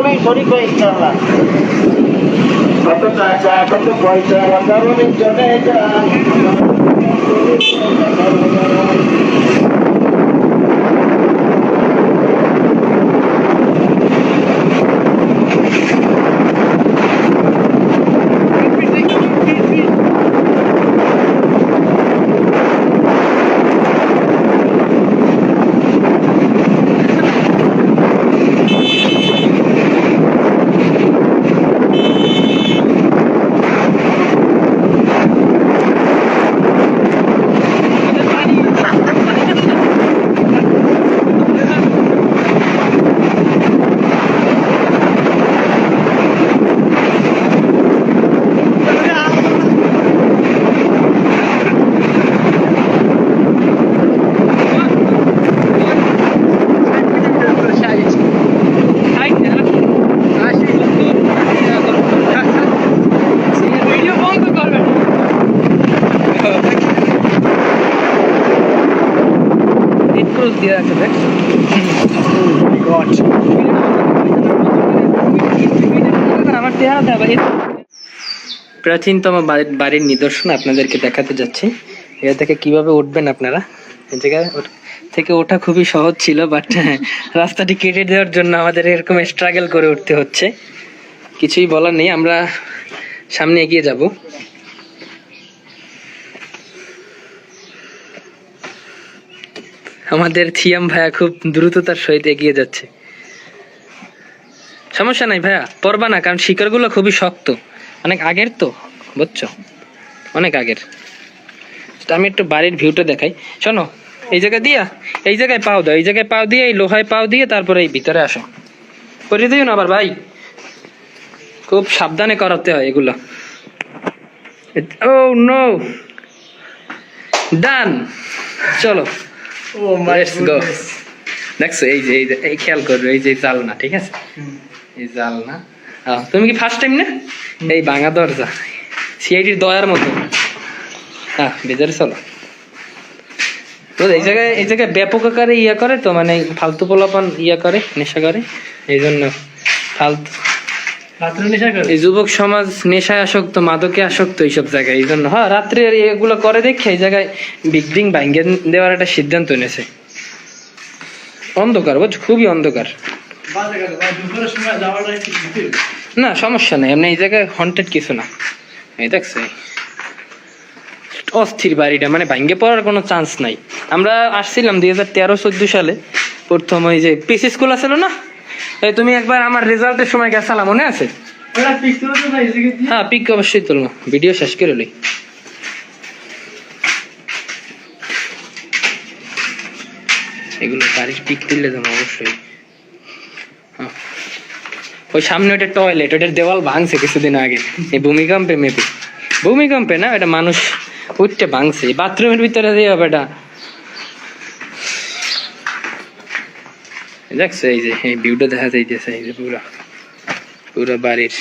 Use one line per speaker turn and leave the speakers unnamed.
তুমি শরীর করে ইনশাআল্লাহ কত টাকা কত পয়সা কারণে চলে যায়
দিয়ে রাখছে দেখ আমার প্রাচীনতম বাড়ির নিদর্শন আপনাদেরকে দেখাতে যাচ্ছি। এটা থেকে কিভাবে উঠবেন আপনারা। এই জায়গায় থেকে ওঠা খুবই সহজ ছিল, বাট রাস্তাটি কেটে দেওয়ার জন্য আমাদের এরকম স্ট্রাগল করে উঠতে হচ্ছে। কিছুই বলার নেই, আমরা সামনে এগিয়ে যাব। আমাদের থিয়াম ভাইয়া খুব দ্রুততার সহিত এগিয়ে যাচ্ছে। সমস্যা নাই ভাইয়া, পড়বা না, কারণ শিকড়গুলো খুবই শক্ত, অনেক আগের তো, বুঝছো, অনেক আগের। আমি একটু বাড়ির ভিউটা দেখাই। শোনো, এই জায়গায় পাও দাও, এই জায়গায় পাও দিয়ে, এই লোহায় পাও দিয়ে তারপরে এই ভিতরে আসো। করে দিও না আবার ভাই, খুব সাবধানে করাতে হয় এগুলো। ও নো, ডান, চলো। দেখছো, এই খেয়াল করবে, এই যে জালনা, ঠিক আছে, এই জালনা। তুমি কি ফার্স্ট টাইম না? এই ভাঙা দরজা সিআইডির দয়ার মতো। হ্যাঁ, ভেতরে চলো। তো এই জায়গায় ব্যাপক আকারে ইয়া করে, তো মানে ফালতু পোলাপান ইয়া করে, নেশা করে, এই জন্য ফালতু এই যুবক সমাজ নেশায় আসক্ত, মাদকে আসক্ত এইসব জায়গায়, এই জন্য। হ্যাঁ, রাত্রে এগুলো করে দেখে এই জায়গায় বিল্ডিং ভাঙ্গে দেওয়ার একটা সিদ্ধান্ত এনেছে। অন্ধকার, বুঝ, খুবই অন্ধকার। না সমস্যা নেই, এমনি এই জায়গায় হন্টেড কিছু না। এই দেখছো, অস্থির বাড়িটা, মানে ভাঙ্গে পড়ার কোনো চান্স নাই। আমরা আসছিলাম 2013-14 সালে প্রথম, ওই যে পিসি স্কুল আছিল না, এই তুমি একবার আমার রেজাল্টের সময় গেছিলাম, মনে আছে? হ্যাঁ, পিক অবশ্যই তুলবো, ভিডিও শেষ করে লই। এগুলো বাড়ির পিক তুললে যাবো অবশ্যই। ওই সামনে ওটা টয়লেট, ওটার দেওয়াল ভাঙছে কিছুদিন আগে, এই ভূমিকম্পে, মেবি ভূমিকম্পে না, এটা মানুষ উঠতে ভাঙছে। বাথরুমের ভিতরে দিয়ে হবে এটা, দেখছো? এই যে এই ভিউটা দেখা যাইতেছে, এই যে পুরা বাড়ির